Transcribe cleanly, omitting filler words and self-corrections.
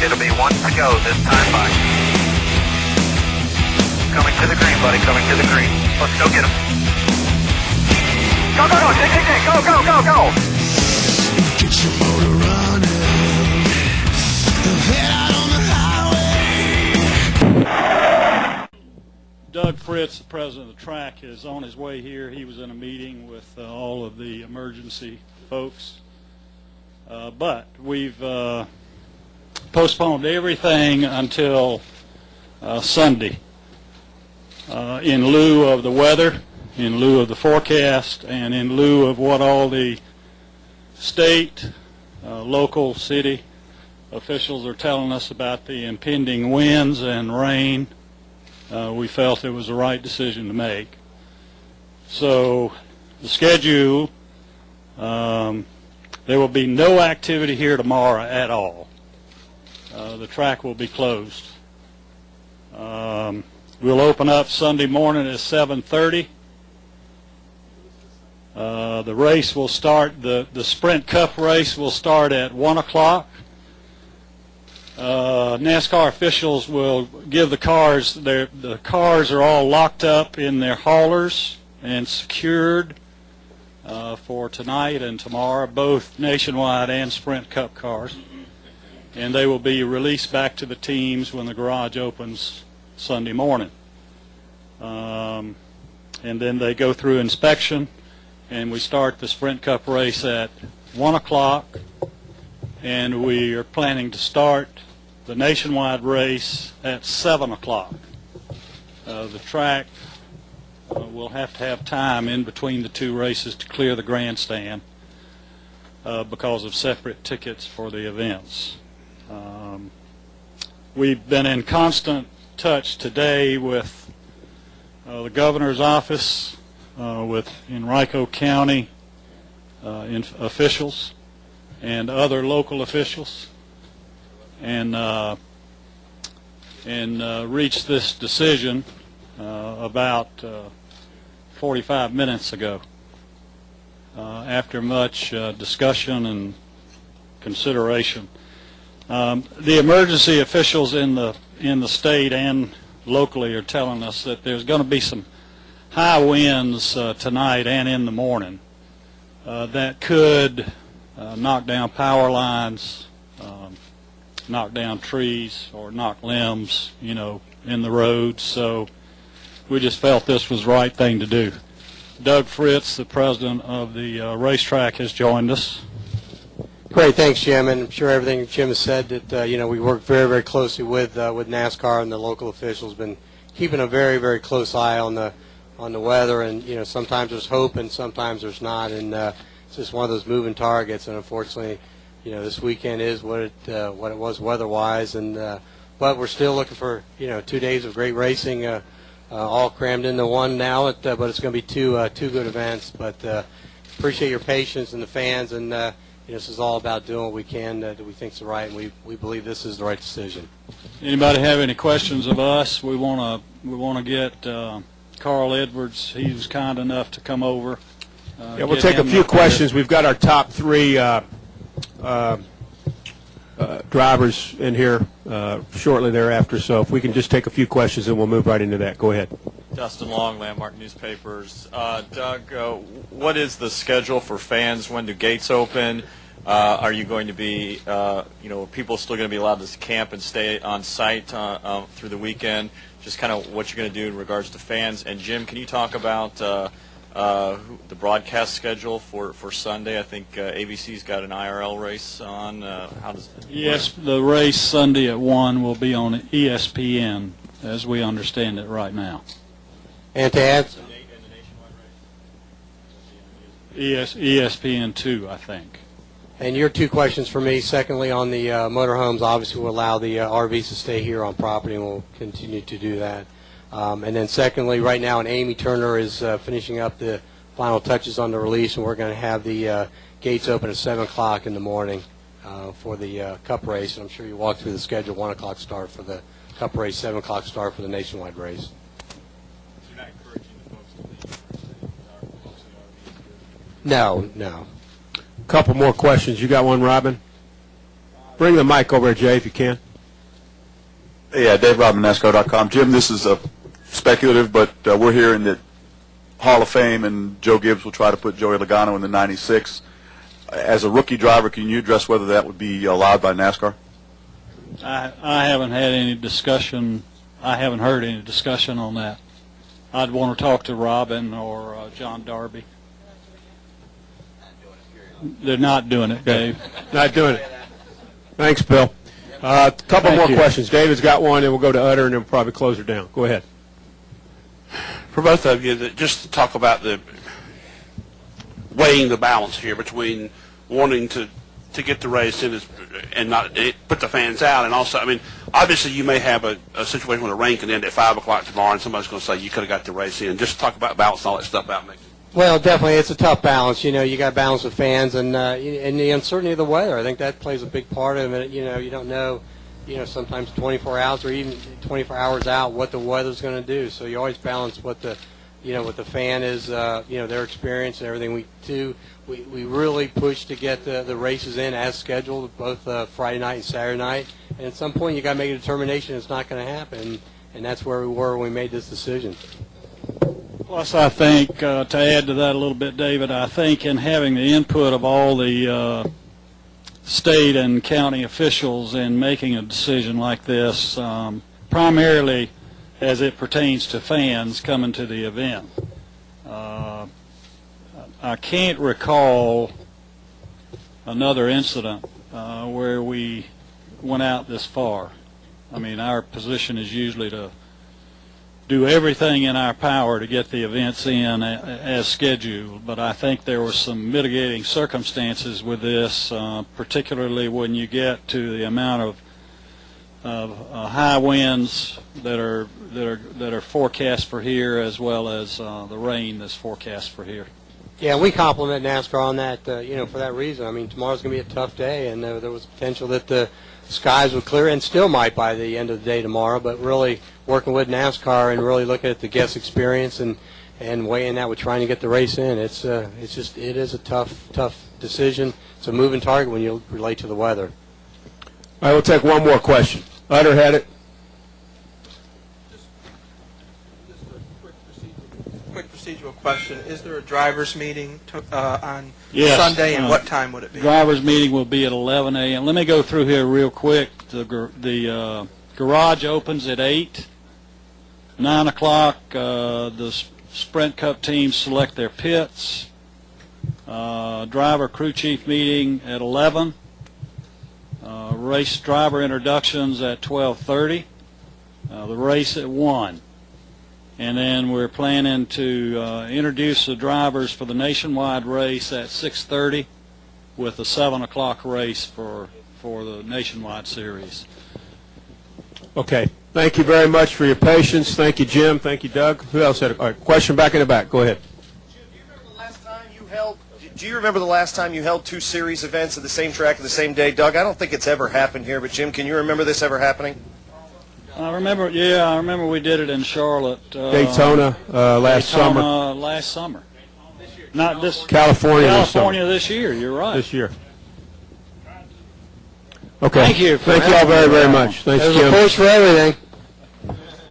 It'll be one to go this time by. Coming to the green, buddy, coming to the green. Let's go get him. Go, go, go, go, go, go, go. Get your motor running. Head out on the highway. Doug Fritz, the president of the track, is on his way here. He was in a meeting with all of the emergency folks. But we've postponed everything until Sunday in lieu of the weather, in lieu of the forecast, and in lieu of what all the state, local, city officials are telling us about the impending winds and rain. We felt it was the right decision to make. So the schedule, there will be no activity here tomorrow at all. The track will be closed. We'll open up Sunday morning at 7:30. The race will start, the Sprint Cup race will start at 1 o'clock. NASCAR officials will give the cars, the cars are all locked up in their haulers and secured for tonight and tomorrow, both Nationwide and Sprint Cup cars, and they will be released back to the teams when the garage opens Sunday morning. And then they go through inspection, and we start the Sprint Cup race at 1 o'clock, and we are planning to start the Nationwide race at 7 o'clock. The track will have to have time in between the two races to clear the grandstand because of separate tickets for the events. We've been in constant touch today with the governor's office, with Henrico County officials and other local officials, and reached this decision about 45 minutes ago after much discussion and consideration. The emergency officials in the state and locally are telling us that there's going to be some high winds tonight and in the morning that could knock down power lines, knock down trees, or knock limbs, you know, in the road. So we just felt this was the right thing to do. Doug Fritz, the president of the racetrack, has joined us. Great, thanks, Jim. And I'm sure everything Jim has said that you know, we work very, very closely with NASCAR, and the local officials been keeping a very, very close eye on the weather. And you know, sometimes there's hope and sometimes there's not, and it's just one of those moving targets. And unfortunately, you know, this weekend is what it was weather-wise, and but we're still looking for, you know, 2 days of great racing, all crammed into one now. But it's going to be two good events. But appreciate your patience and the fans, and you know, this is all about doing what we can that we think is right, and we believe this is the right decision. Anybody have any questions of us? We want to get Carl Edwards. He was kind enough to come over. Yeah, we'll take a few questions. We've got our top three drivers in here shortly thereafter, so if we can just take a few questions and we'll move right into that. Go ahead. Dustin Long, Landmark Newspapers. Doug, what is the schedule for fans? When do gates open? Are you going to be, you know, are people still going to be allowed to camp and stay on site through the weekend? Just kind of what you're going to do in regards to fans. And Jim, can you talk about the broadcast schedule for Sunday? I think ABC's got an IRL race on. How does it Yes, the race Sunday at 1 will be on ESPN, as we understand it right now. And to add, ESPN2, I think. and your two questions for me. Secondly, on the motorhomes, obviously we'll allow the RVs to stay here on property, and we'll continue to do that. And then secondly, right now, Amy Turner is finishing up the final touches on the release, and we're going to have the gates open at 7 o'clock in the morning for the Cup race. And I'm sure you walked through the schedule. 1 o'clock start for the Cup race, 7 o'clock start for the Nationwide race. You're not encouraging the folks to leave, folks in the RVs? No, no. A couple more questions. You got one, Robin? Bring the mic over here, Jay, if you can. Yeah, Dave Robin, NASCAR.com. Jim, this is speculative, but we're hearing that Hall of Fame and Joe Gibbs will try to put Joey Logano in the 96. As a rookie driver, can you address whether that would be allowed by NASCAR? I haven't had any discussion. I haven't heard any discussion on that. I'd want to talk to Robin or John Darby. They're not doing it, Dave. Not doing it. Thanks, Bill. A couple more questions. David's got one, and we'll go to Utter, and then we'll probably close her down. Go ahead. For both of you, just to talk about the weighing the balance here between wanting to get the race in and not put the fans out, and also, I mean, obviously you may have a situation where the rain can end at 5 o'clock tomorrow, and somebody's going to say you could have got the race in. Just talk about balance and all that stuff out, Nick. Well, definitely, it's a tough balance. You know, you got to balance with fans and the uncertainty of the weather. I think that plays a big part of it. You know, you don't know, sometimes 24 hours or even 24 hours out what the weather's going to do. So you always balance what the fan is, their experience and everything. We do. We really push to get the races in as scheduled, both Friday night and Saturday night. And at some point, you got to make a determination it's not going to happen, and that's where we were when we made this decision. Plus, I think, to add to that a little bit, David, I think in having the input of all the state and county officials in making a decision like this, primarily as it pertains to fans coming to the event. I can't recall another incident where we went out this far. I mean, our position is usually to do everything in our power to get the events in as scheduled, but I think there were some mitigating circumstances with this, particularly when you get to the amount of high winds that are forecast for here, as well as the rain that's forecast for here. Yeah, we compliment NASCAR on that, for that reason. I mean, tomorrow's going to be a tough day, and there was potential that the skies would clear, and still might by the end of the day tomorrow, but really working with NASCAR and really looking at the guest experience and weighing that with trying to get the race in. It is a tough decision. It's a moving target when you relate to the weather. All right, we'll take one more question. Utter had it. Quick procedural question. Is there a driver's meeting on Yes, Sunday, and what time would it be? Driver's meeting will be at 11 a.m. Let me go through here real quick. The garage opens at 8. 9 o'clock, the Sprint Cup teams select their pits. Driver crew chief meeting at 11. Race driver introductions at 12:30. The race at 1. And then we're planning to introduce the drivers for the nationwide race at 6:30 with a 7 o'clock race for the nationwide series. Okay. Thank you very much for your patience. Thank you, Jim. Thank you, Doug. Who else had a question back in the back? Go ahead. Jim, do you remember the last time you held 2 series events at the same track at the same day? Doug, I don't think it's ever happened here, but Jim, can you remember this ever happening? I remember we did it in Charlotte. Daytona last summer. Last summer. Not this. California this year. You're right. This year. Okay. Thank you. Thank you all very, very much. Thanks, There's Jim. a push for everything.